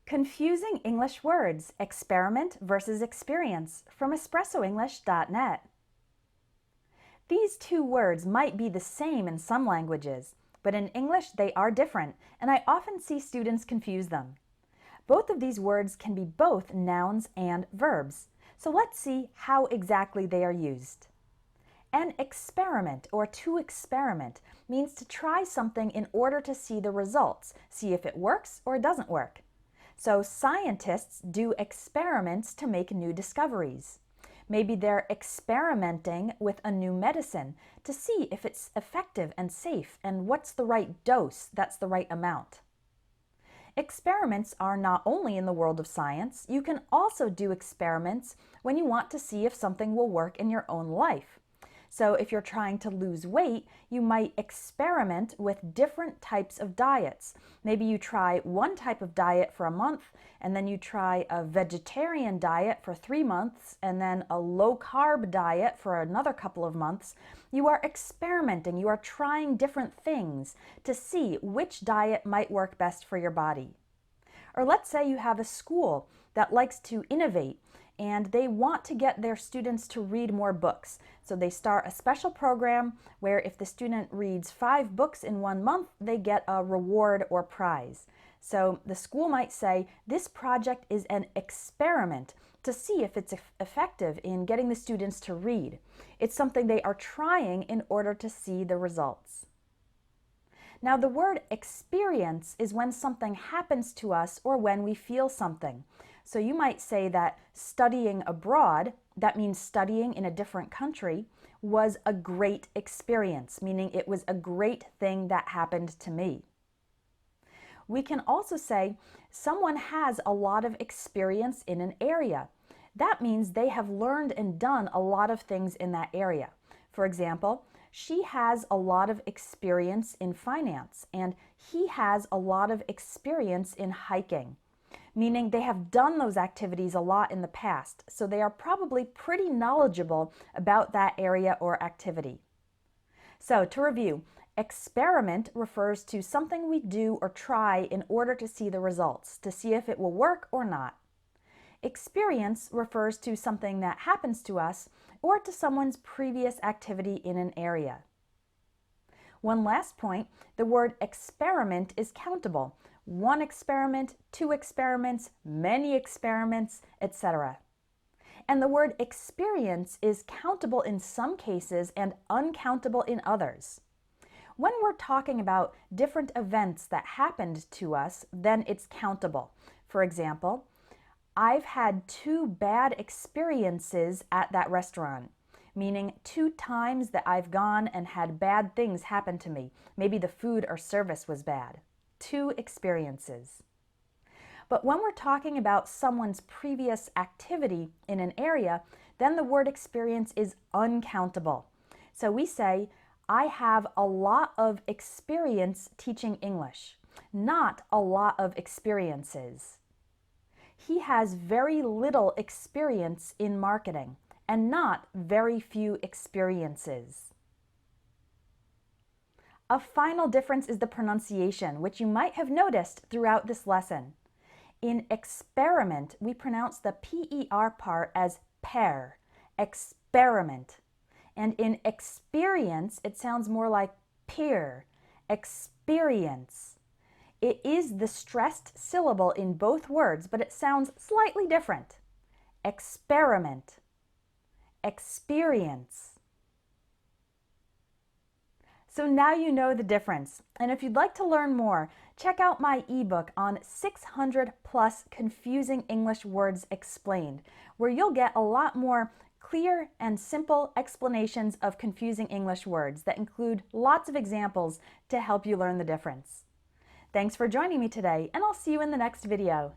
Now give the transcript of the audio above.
Confusing English words, experiment versus experience, from espressoenglish.net. These two words might be the same in some languages, but in English they are different, and I often see students confuse them. Both of these words can be both nouns and verbs, so let's see how exactly they are used. An experiment, or to experiment, means to try something in order to see the results, see if it works or doesn't work. So scientists do experiments to make new discoveries. Maybe they're experimenting with a new medicine to see if it's effective and safe and what's the right dose, that's the right amount. Experiments are not only in the world of science, you can also do experiments when you want to see if something will work in your own life. So if you're trying to lose weight, you might experiment with different types of diets. Maybe you try one type of diet for a month, and then you try a vegetarian diet for 3 months, and then a low-carb diet for another couple of months. You are experimenting, you are trying different things to see which diet might work best for your body. Or let's say you have a school that likes to innovate, and they want to get their students to read more books. So they start a special program where if the student reads 5 books in 1 month, they get a reward or prize. So the school might say, this project is an experiment to see if it's effective in getting the students to read. It's something they are trying in order to see the results. Now the word experience is when something happens to us or when we feel something. So you might say that studying abroad, that means studying in a different country, was a great experience, meaning it was a great thing that happened to me. We can also say someone has a lot of experience in an area. That means they have learned and done a lot of things in that area. For example, she has a lot of experience in finance, and he has a lot of experience in hiking, meaning they have done those activities a lot in the past, so they are probably pretty knowledgeable about that area or activity. So to review, experiment refers to something we do or try in order to see the results, to see if it will work or not. Experience refers to something that happens to us or to someone's previous activity in an area. One last point, the word experiment is countable. 1 experiment, 2 experiments, many experiments, etc. And the word experience is countable in some cases and uncountable in others. When we're talking about different events that happened to us, then it's countable. For example, I've had 2 bad experiences at that restaurant, meaning 2 times that I've gone and had bad things happen to me. Maybe the food or service was bad. 2 experiences. But when we're talking about someone's previous activity in an area, then the word experience is uncountable. So we say, I have a lot of experience teaching English, not a lot of experiences. He has very little experience in marketing, and not very few experiences. A final difference is the pronunciation, which you might have noticed throughout this lesson. In experiment, we pronounce the PER part as per, experiment. And in experience, it sounds more like peer, experience. It is the stressed syllable in both words, but it sounds slightly different. Experiment, experience. So now you know the difference. And if you'd like to learn more, check out my ebook on 600 plus confusing English words explained, where you'll get a lot more clear and simple explanations of confusing English words that include lots of examples to help you learn the difference. Thanks for joining me today, and I'll see you in the next video.